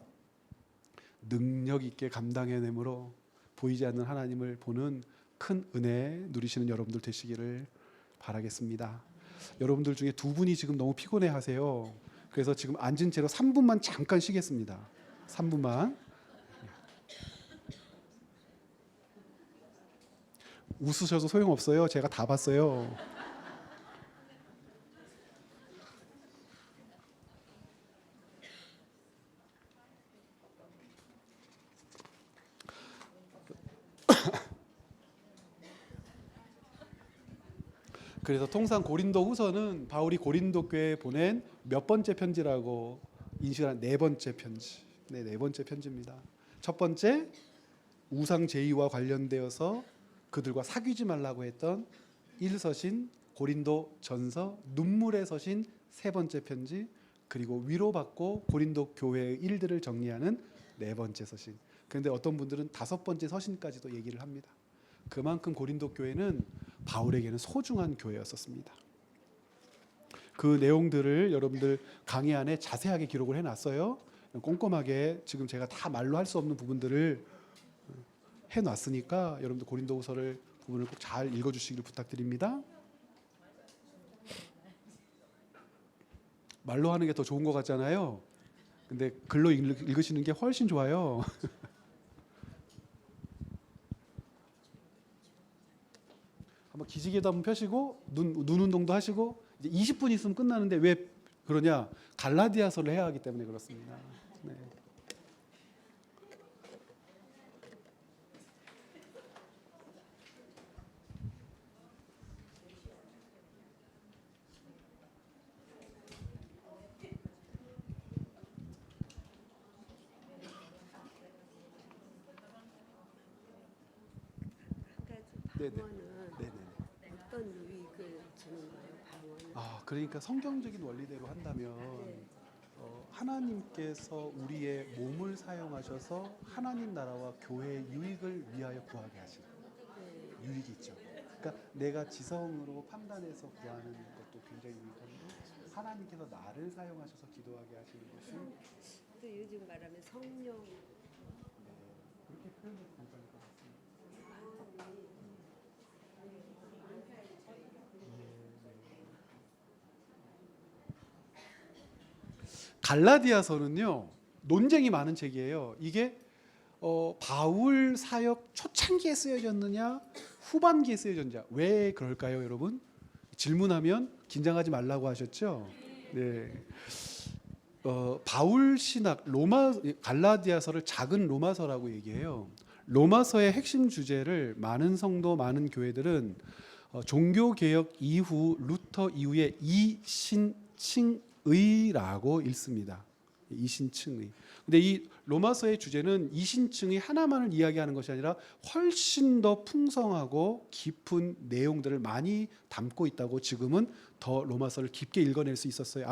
능력 있게 감당해내므로 보이지 않는 하나님을 보는 큰 은혜 누리시는 여러분들 되시기를 바라겠습니다. 여러분들 중에 두 분이 지금 너무 피곤해하세요. 그래서 지금 앉은 채로 3분만 잠깐 쉬겠습니다. 3분만. 웃으셔도 소용없어요. 제가 다 봤어요. 그래서 통상 고린도 후서는 바울이 고린도 교회에 보낸 몇 번째 편지라고 인식한 네 번째 편지. 네 번째 편지입니다. 첫 번째 우상 제의와 관련되어서 그들과 사귀지 말라고 했던 1서신 고린도 전서, 눈물의 서신 세 번째 편지, 그리고 위로받고 고린도 교회의 일들을 정리하는 네 번째 서신. 그런데 어떤 분들은 다섯 번째 서신까지도 얘기를 합니다. 그만큼 고린도 교회는 바울에게는 소중한 교회였었습니다. 그 내용들을 여러분들 강의 안에 자세하게 기록을 해놨어요. 꼼꼼하게 지금 제가 다 말로 할 수 없는 부분들을 해놨으니까 여러분들 고린도후서를 부분을 꼭 잘 읽어주시기를 부탁드립니다. 말로 하는 게 더 좋은 것 같잖아요. 근데 글로 읽으시는 게 훨씬 좋아요. 한번 기지개도 한번 펴시고 눈 운동도 하시고 이제 20분 있으면 끝나는데 왜 그러냐? 갈라디아서를 해야 하기 때문에 그렇습니다. 네. 방언은 어떤 유익을 주는 거예요? 방언은? 그러니까 성경적인 원리대로 한다면 하나님께서 우리의 몸을 사용하셔서 하나님 나라와 교회의 유익을 위하여 구하게 하시는 유익이 있죠. 그러니까 내가 지성으로 판단해서 구하는 것도 굉장히 유익한데 하나님께서 나를 사용하셔서 기도하게 하시는 것은 또 요즘 말하면 성령 그렇게 표현해도 괜찮을 것 같습니다. 갈라디아서는요 논쟁이 많은 책이에요. 이게 바울 사역 초창기에 쓰여졌느냐 후반기에 쓰여졌느냐 왜 그럴까요, 여러분? 질문하면 긴장하지 말라고 하셨죠. 네. 바울 신학 갈라디아서를 작은 로마서라고 얘기해요. 로마서의 핵심 주제를 많은 성도 많은 교회들은 종교 개혁 이후 루터 이후에 이신칭의라고 읽습니다. 이신층의. 근데 이 로마서의 주제는 이신층의 하나만을 이야기하는 것이 아니라 훨씬 더 풍성하고 깊은 내용들을 많이 담고 있다고 지금은 더 로마서를 깊게 읽어낼 수 있었어요.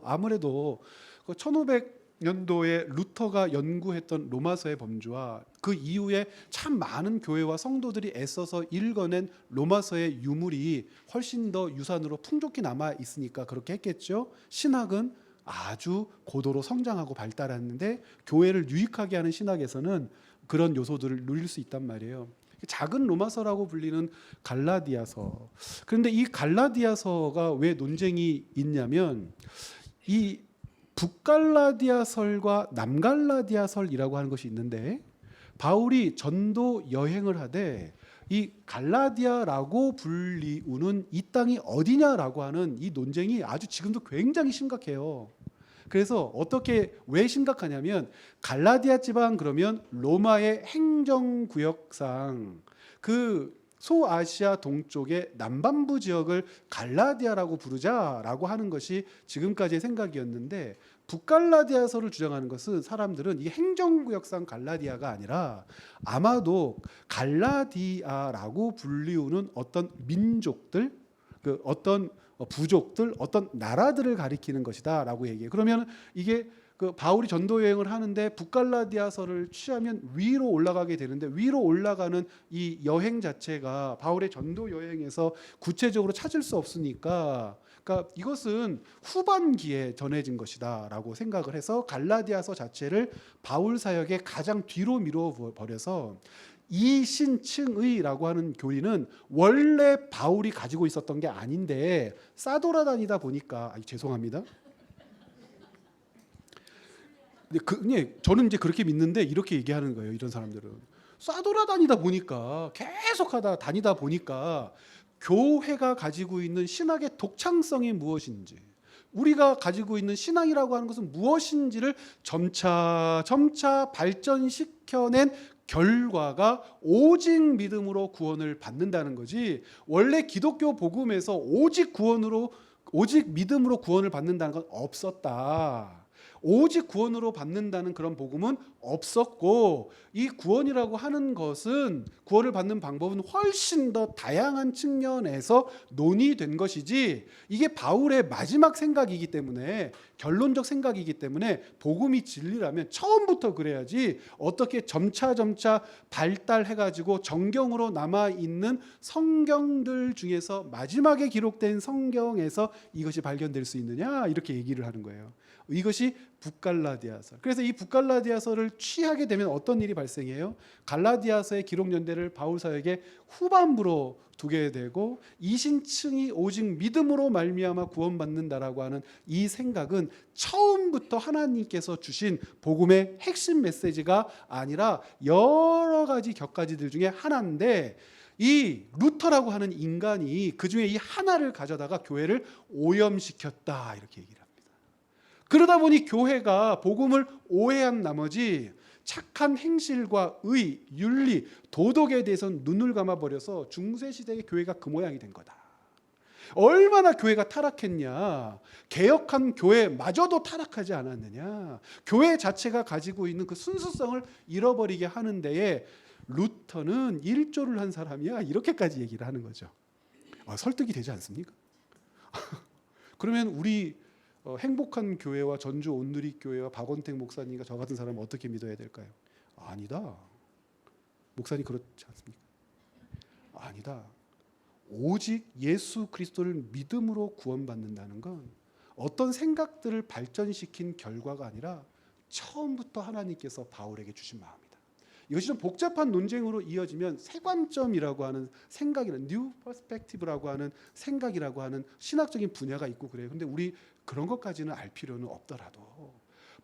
아무래도 그 1500년도에 루터가 연구했던 로마서의 범주와 그 이후에 참 많은 교회와 성도들이 애써서 읽어낸 로마서의 유물이 훨씬 더 유산으로 풍족히 남아 있으니까 그렇게 했겠죠. 신학은 아주 고도로 성장하고 발달했는데 교회를 유익하게 하는 신학에서는 그런 요소들을 누릴 수 있단 말이에요. 작은 로마서라고 불리는 갈라디아서. 그런데 이 갈라디아서가 왜 논쟁이 있냐면 이 북갈라디아설과 남갈라디아설이라고 하는 것이 있는데 바울이 전도 여행을 하되 이 갈라디아라고 불리우는 이 땅이 어디냐라고 하는 이 논쟁이 아주 지금도 굉장히 심각해요. 그래서 왜 심각하냐면 갈라디아 지방 그러면 로마의 행정구역상 그 소아시아 동쪽의 남반부 지역을 갈라디아라고 부르자라고 하는 것이 지금까지의 생각이었는데 북갈라디아서를 주장하는 것은 사람들은 이 행정구역상 갈라디아가 아니라 아마도 갈라디아라고 불리우는 어떤 민족들, 그 어떤 부족들, 어떤 나라들을 가리키는 것이다라고 얘기해요. 그러면 이게 그 바울이 전도 여행을 하는데 북갈라디아서를 취하면 위로 올라가게 되는데 위로 올라가는 이 여행 자체가 바울의 전도 여행에서 구체적으로 찾을 수 없으니까 그러니까 이것은 후반기에 전해진 것이다라고 생각을 해서 갈라디아서 자체를 바울 사역의 가장 뒤로 밀어버려서 이신층의라고 하는 교리는 원래 바울이 가지고 있었던 게 아닌데 싸돌아다니다 보니까 죄송합니다. 저는 이제 그렇게 믿는데 이렇게 얘기하는 거예요. 이런 사람들은 싸돌아다니다 보니까 계속하다 다니다 보니까 교회가 가지고 있는 신학의 독창성이 무엇인지 우리가 가지고 있는 신앙이라고 하는 것은 무엇인지를 점차 발전시켜낸 결과가 오직 믿음으로 구원을 받는다는 거지 원래 기독교 복음에서 오직 믿음으로 구원을 받는다는 건 없었다. 오직 구원으로 받는다는 그런 복음은 없었고 이 구원이라고 하는 것은 구원을 받는 방법은 훨씬 더 다양한 측면에서 논의된 것이지 이게 바울의 마지막 생각이기 때문에 결론적 생각이기 때문에 복음이 진리라면 처음부터 그래야지 어떻게 점차 발달해가지고 정경으로 남아있는 성경들 중에서 마지막에 기록된 성경에서 이것이 발견될 수 있느냐 이렇게 얘기를 하는 거예요. 이것이 북갈라디아서. 그래서 이 북갈라디아서를 취하게 되면 어떤 일이 발생해요? 갈라디아서의 기록 연대를 바울 사역의 후반부로 두게 되고 이신층이 오직 믿음으로 말미암아 구원받는다라고 하는 이 생각은 처음부터 하나님께서 주신 복음의 핵심 메시지가 아니라 여러 가지 격가지들 중에 하나인데 이 루터라고 하는 인간이 그 중에 이 하나를 가져다가 교회를 오염시켰다 이렇게 얘기를 합니다. 그러다 보니 교회가 복음을 오해한 나머지 착한 행실과 의, 윤리, 도덕에 대해서는 눈을 감아버려서 중세시대의 교회가 그 모양이 된 거다. 얼마나 교회가 타락했냐. 개혁한 교회마저도 타락하지 않았느냐. 교회 자체가 가지고 있는 그 순수성을 잃어버리게 하는 데에 루터는 일조를 한 사람이야. 이렇게까지 얘기를 하는 거죠. 설득이 되지 않습니까? 그러면 우리 행복한 교회와 전주 온누리 교회와 박원택 목사님과 저 같은 사람은 어떻게 믿어야 될까요? 아니다. 목사님 그렇지 않습니까? 아니다. 오직 예수 그리스도를 믿음으로 구원받는다는 건 어떤 생각들을 발전시킨 결과가 아니라 처음부터 하나님께서 바울에게 주신 마음이다. 이것이 좀 복잡한 논쟁으로 이어지면 세관점이라고 하는 생각이나 뉴 퍼스펙티브라고 하는 생각이라고 하는 신학적인 분야가 있고 그래요. 근데 우리 그런 것까지는 알 필요는 없더라도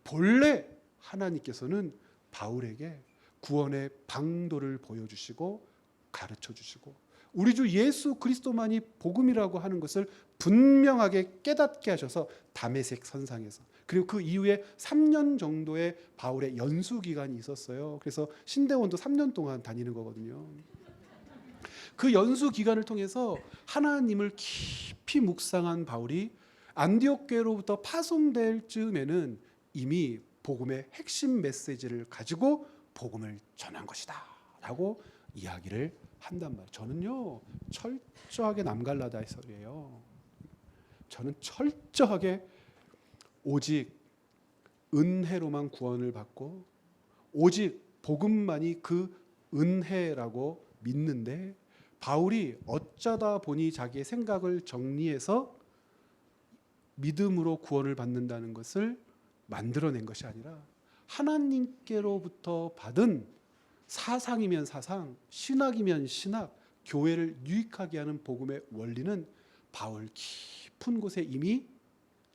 본래 하나님께서는 바울에게 구원의 방도를 보여주시고 가르쳐주시고 우리 주 예수 그리스도만이 복음이라고 하는 것을 분명하게 깨닫게 하셔서 다메섹 선상에서 그리고 그 이후에 3년 정도의 바울의 연수 기간이 있었어요. 그래서 신대원도 3년 동안 다니는 거거든요. 그 연수 기간을 통해서 하나님을 깊이 묵상한 바울이 안디옥 교회로부터 파송될 즈음에는 이미 복음의 핵심 메시지를 가지고 복음을 전한 것이다 라고 이야기를 한단 말이에요. 저는요 철저하게 남갈라디아서예요. 저는 철저하게 오직 은혜로만 구원을 받고 오직 복음만이 그 은혜라고 믿는데, 바울이 어쩌다 보니 자기의 생각을 정리해서 믿음으로 구원을 받는다는 것을 만들어낸 것이 아니라 하나님께로부터 받은 사상이면 사상, 신학이면 신학, 교회를 유익하게 하는 복음의 원리는 바울 깊은 곳에 이미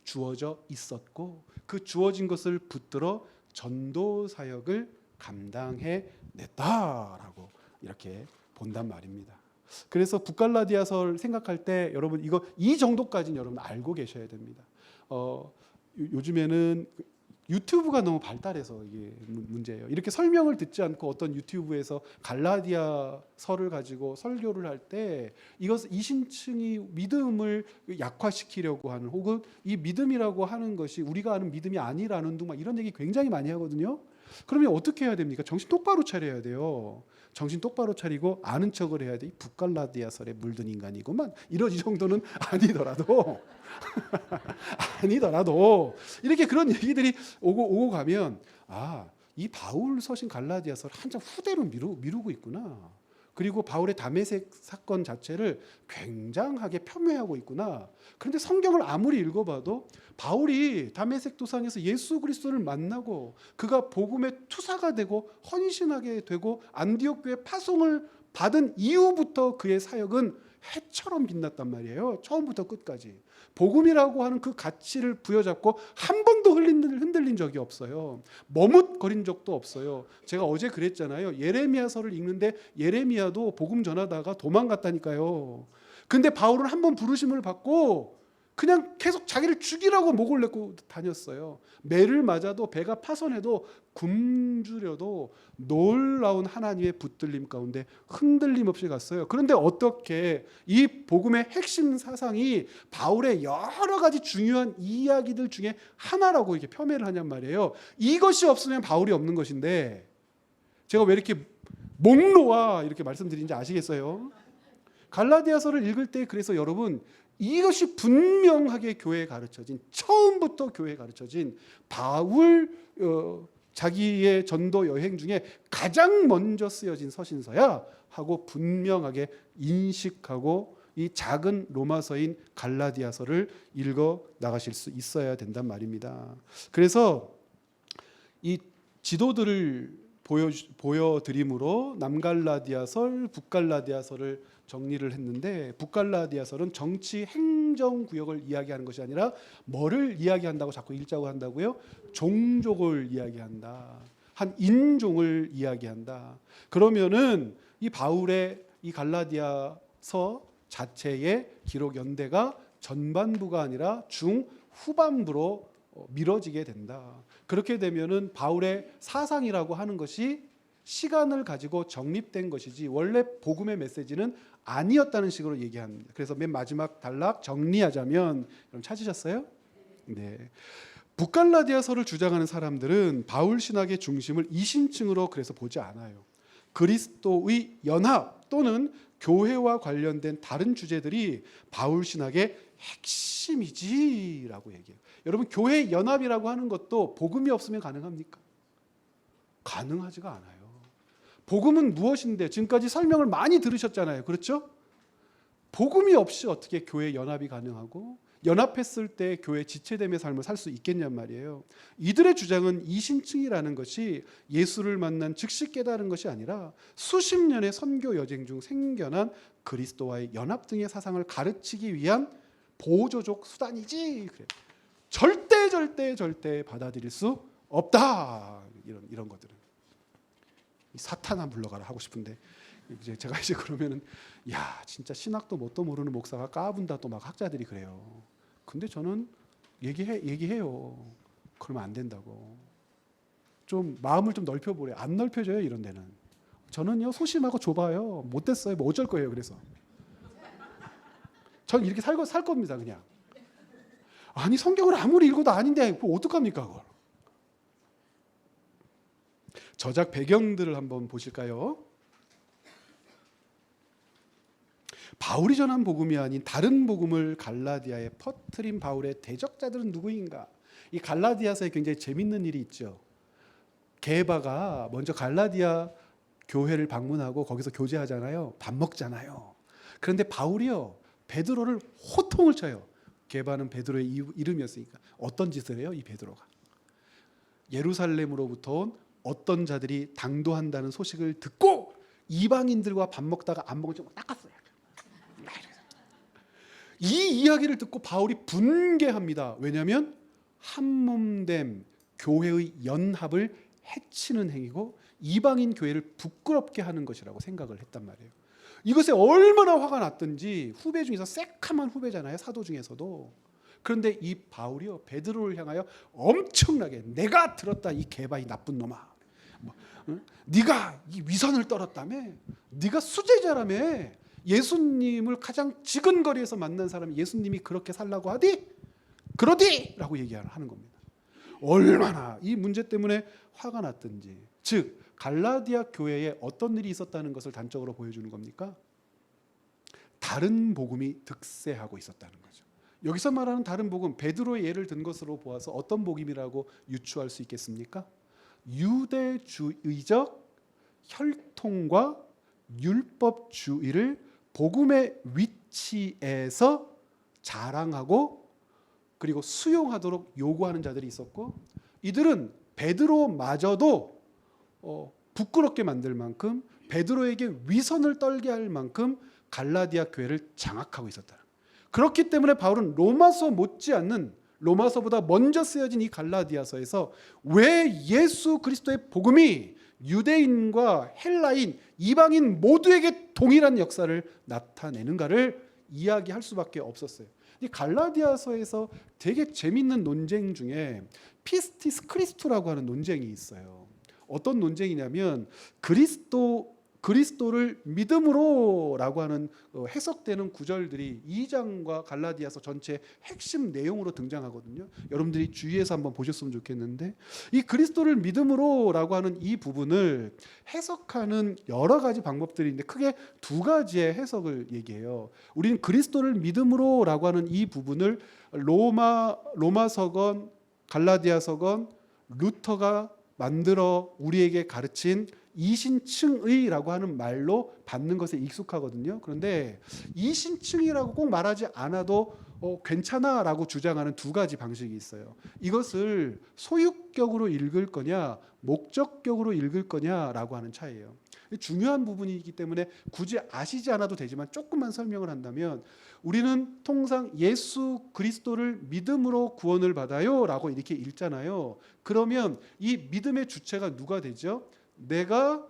주어져 있었고, 그 주어진 것을 붙들어 전도 사역을 감당해 냈다라고 이렇게 본단 말입니다. 그래서 북갈라디아서를 생각할 때 여러분 이거 이 정도까지는 여러분 알고 계셔야 됩니다. 요즘에는 유튜브가 너무 발달해서 이게 문제예요. 이렇게 설명을 듣지 않고 어떤 유튜브에서 갈라디아서를 가지고 설교를 할 때 이것 이신층이 믿음을 약화시키려고 하는, 혹은 이 믿음이라고 하는 것이 우리가 아는 믿음이 아니라는 둥 이런 얘기 굉장히 많이 하거든요. 그러면 어떻게 해야 됩니까? 정신 똑바로 차려야 돼요. 정신 똑바로 차리고 아는 척을 해야 돼. 이 북갈라디아설에 물든 인간이구만. 이런 이 정도는 아니더라도 아니더라도 이렇게 그런 얘기들이 오고 가면 이 바울 서신 갈라디아서를 한참 후대로 미루고 있구나. 그리고 바울의 다메섹 사건 자체를 굉장하게 폄훼하고 있구나. 그런데 성경을 아무리 읽어봐도 바울이 다메섹 도상에서 예수 그리스도를 만나고 그가 복음의 투사가 되고 헌신하게 되고 안디옥 교회 파송을 받은 이후부터 그의 사역은 해처럼 빛났단 말이에요. 처음부터 끝까지. 복음이라고 하는 그 가치를 부여잡고 한 번도 흔들린 적이 없어요. 머뭇거린 적도 없어요. 제가 어제 그랬잖아요. 예레미야서를 읽는데 예레미야도 복음 전하다가 도망갔다니까요. 근데 바울은 한 번 부르심을 받고 그냥 계속 자기를 죽이라고 목을 내고 다녔어요. 매를 맞아도 배가 파손해도 굶주려도 놀라운 하나님의 붙들림 가운데 흔들림 없이 갔어요. 그런데 어떻게 이 복음의 핵심 사상이 바울의 여러 가지 중요한 이야기들 중에 하나라고 이렇게 폄훼를 하냔 말이에요. 이것이 없으면 바울이 없는 것인데, 제가 왜 이렇게 목 놓아 이렇게 말씀드리는지 아시겠어요? 갈라디아서를 읽을 때 그래서 여러분 이것이 분명하게 교회에 가르쳐진, 처음부터 교회에 가르쳐진 바울 자기의 전도 여행 중에 가장 먼저 쓰여진 서신서야 하고 분명하게 인식하고 이 작은 로마서인 갈라디아서를 읽어 나가실 수 있어야 된단 말입니다. 그래서 이 지도들을 보여드림으로 남갈라디아설, 북갈라디아설을 정리를 했는데, 북갈라디아설은 정치 행정 구역을 이야기하는 것이 아니라 뭐를 이야기한다고 자꾸 읽자고 한다고요? 종족을 이야기한다. 한 인종을 이야기한다. 그러면은 이 바울의 이 갈라디아서 자체의 기록 연대가 전반부가 아니라 중후반부로 미뤄지게 된다. 그렇게 되면은 바울의 사상이라고 하는 것이 시간을 가지고 정립된 것이지 원래 복음의 메시지는 아니었다는 식으로 얘기합니다. 그래서 맨 마지막 단락 정리하자면, 여러분 찾으셨어요? 네. 북갈라디아서를 주장하는 사람들은 바울 신학의 중심을 이신층으로 그래서 보지 않아요. 그리스도의 연합 또는 교회와 관련된 다른 주제들이 바울 신학의 핵심이지라고 얘기해요. 여러분 교회 연합이라고 하는 것도 복음이 없으면 가능합니까? 가능하지가 않아요. 복음은 무엇인데 지금까지 설명을 많이 들으셨잖아요. 그렇죠? 복음이 없이 어떻게 교회 연합이 가능하고 연합했을 때 교회 지체됨의 삶을 살 수 있겠냔 말이에요. 이들의 주장은 이신층이라는 것이 예수를 만난 즉시 깨달은 것이 아니라 수십 년의 선교 여정 중 생겨난 그리스도와의 연합 등의 사상을 가르치기 위한 보조적 수단이지. 그래. 절대 받아들일 수 없다. 이런 것들은 사탄아 물러가라 하고 싶은데, 제가 이제 그러면은 진짜 신학도 뭣도 모르는 목사가 까분다 또 막 학자들이 그래요. 근데 저는 얘기해요. 그러면 안 된다고. 좀 마음을 좀 넓혀보래. 안 넓혀져요 이런 데는. 저는요 소심하고 좁아요. 못됐어요. 뭐 어쩔 거예요. 그래서 전 이렇게 살 겁니다 그냥. 아니 성경을 아무리 읽어도 아닌데 그걸 어떡합니까 그걸. 저작 배경들을 한번 보실까요? 바울이 전한 복음이 아닌 다른 복음을 갈라디아에 퍼뜨린 바울의 대적자들은 누구인가? 이 갈라디아서에 굉장히 재밌는 일이 있죠. 게바가 먼저 갈라디아 교회를 방문하고 거기서 교제하잖아요. 밥 먹잖아요. 그런데 바울이요, 베드로를 호통을 쳐요. 게바는 베드로의 이름이었으니까. 어떤 짓을 해요, 이 베드로가? 예루살렘으로부터 온 어떤 자들이 당도한다는 소식을 듣고 이방인들과 밥 먹다가 안 먹은 척 닦았어요. 이 이야기를 듣고 바울이 분개합니다. 왜냐하면 한몸됨 교회의 연합을 해치는 행위고 이방인 교회를 부끄럽게 하는 것이라고 생각을 했단 말이에요. 이것에 얼마나 화가 났던지, 후배 중에서 새카만 후배잖아요, 사도 중에서도. 그런데 이 바울이요, 베드로를 향하여 엄청나게, 내가 들었다, 이 게바, 이 나쁜 놈아, 네가 이 위선을 떨었다며, 네가 수제자라며, 예수님을 가장 지근거리에서 만난 사람이 예수님이 그렇게 살라고 하디? 그러디? 라고 얘기하는 겁니다. 얼마나 이 문제 때문에 화가 났든지. 즉 갈라디아 교회에 어떤 일이 있었다는 것을 단적으로 보여주는 겁니까? 다른 복음이 득세하고 있었다는 거죠. 여기서 말하는 다른 복음, 베드로의 예를 든 것으로 보아서 어떤 복음이라고 유추할 수 있겠습니까? 유대주의적 혈통과 율법주의를 복음의 위치에서 자랑하고 그리고 수용하도록 요구하는 자들이 있었고, 이들은 베드로마저도 부끄럽게 만들 만큼, 베드로에게 위선을 떨게 할 만큼 갈라디아 교회를 장악하고 있었다. 그렇기 때문에 바울은 로마서 못지않는, 로마서보다 먼저 쓰여진 이 갈라디아서에서 왜 예수 그리스도의 복음이 유대인과 헬라인, 이방인 모두에게 동일한 역사를 나타내는가를 이야기할 수밖에 없었어요. 이 갈라디아서에서 되게 재밌는 논쟁 중에 피스티스 크리스토라고 하는 논쟁이 있어요. 어떤 논쟁이냐면 그리스도를 믿음으로라고 하는 해석되는 구절들이 2장과 갈라디아서 전체 핵심 내용으로 등장하거든요. 여러분들이 주의해서 한번 보셨으면 좋겠는데, 이 그리스도를 믿음으로라고 하는 이 부분을 해석하는 여러 가지 방법들이 있는데 크게 두 가지의 해석을 얘기해요. 우리는 그리스도를 믿음으로라고 하는 이 부분을 로마서건 갈라디아서건 루터가 만들어 우리에게 가르친 이신층의라고 하는 말로 받는 것에 익숙하거든요. 그런데 이신층이라고 꼭 말하지 않아도 괜찮아라고 주장하는 두 가지 방식이 있어요. 이것을 소유격으로 읽을 거냐 목적격으로 읽을 거냐라고 하는 차이예요. 중요한 부분이기 때문에 굳이 아시지 않아도 되지만 조금만 설명을 한다면, 우리는 통상 예수 그리스도를 믿음으로 구원을 받아요 라고 이렇게 읽잖아요. 그러면 이 믿음의 주체가 누가 되죠? 내가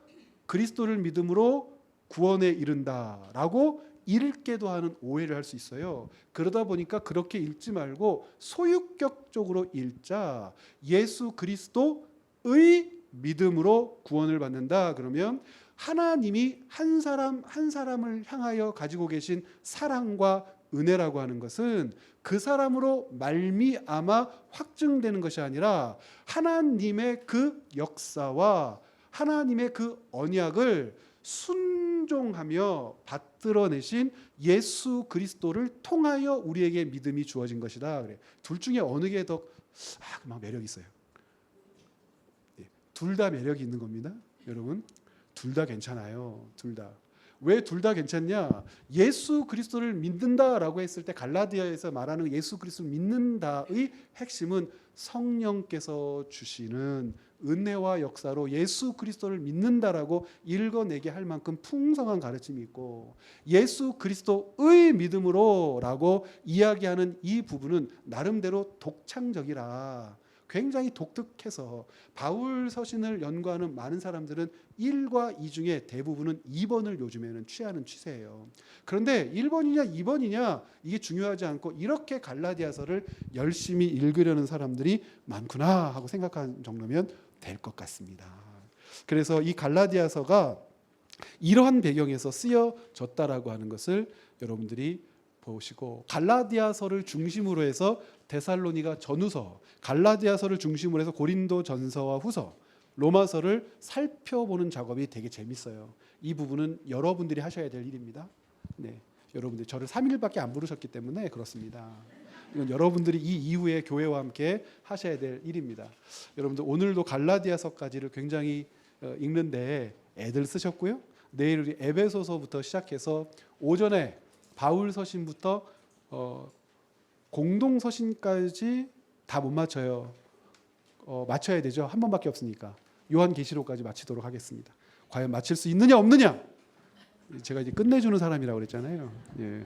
그리스도를 믿음으로 구원에 이른다 라고 읽게도 하는 오해를 할 수 있어요. 그러다 보니까 그렇게 읽지 말고 소유격적으로 읽자. 예수 그리스도의 믿음으로 구원을 받는다. 그러면 하나님이 한 사람 한 사람을 향하여 가지고 계신 사랑과 은혜라고 하는 것은 그 사람으로 말미암아 확증되는 것이 아니라 하나님의 그 역사와 하나님의 그 언약을 순종하며 받들어내신 예수 그리스도를 통하여 우리에게 믿음이 주어진 것이다. 그래. 둘 중에 어느 게 더 막 매력이 있어요? 둘 다 매력이 있는 겁니다. 여러분, 둘 다 괜찮아요. 둘 다. 왜 둘 다 괜찮냐? 예수 그리스도를 믿는다라고 했을 때 갈라디아에서 말하는 예수 그리스도를 믿는다의 핵심은 성령께서 주시는 은혜와 역사로 예수 그리스도를 믿는다라고 읽어내게 할 만큼 풍성한 가르침이 있고, 예수 그리스도의 믿음으로라고 이야기하는 이 부분은 나름대로 독창적이라 굉장히 독특해서 바울 서신을 연구하는 많은 사람들은 1과 2 중에 대부분은 2번을 요즘에는 취하는 추세예요. 그런데 1번이냐 2번이냐 이게 중요하지 않고 이렇게 갈라디아서를 열심히 읽으려는 사람들이 많구나 하고 생각하는 정도면 될 것 같습니다. 그래서 이 갈라디아서가 이러한 배경에서 쓰여졌다라고 하는 것을 여러분들이 보시고, 갈라디아서를 중심으로 해서 데살로니가 전후서, 갈라디아서를 중심으로 해서 고린도 전서와 후서, 로마서를 살펴보는 작업이 되게 재밌어요. 이 부분은 여러분들이 하셔야 될 일입니다. 네, 여러분들 저를 3일밖에 안 부르셨기 때문에 그렇습니다. 이건 여러분들이 이 이후에 교회와 함께 하셔야 될 일입니다. 여러분들 오늘도 갈라디아서까지를 굉장히 읽는데 애들 쓰셨고요. 내일 우리 에베소서부터 시작해서 오전에 바울 서신부터 공동 서신까지 다 못 맞춰요. 맞춰야 되죠. 한 번밖에 없으니까. 요한계시록까지 마치도록 하겠습니다. 과연 마칠 수 있느냐 없느냐? 제가 이제 끝내주는 사람이라고 그랬잖아요. 예,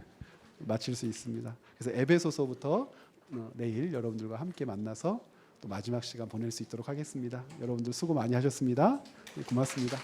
마칠 수 있습니다. 그래서 에베소서부터 내일 여러분들과 함께 만나서 또 마지막 시간 보낼 수 있도록 하겠습니다. 여러분들 수고 많이 하셨습니다. 고맙습니다.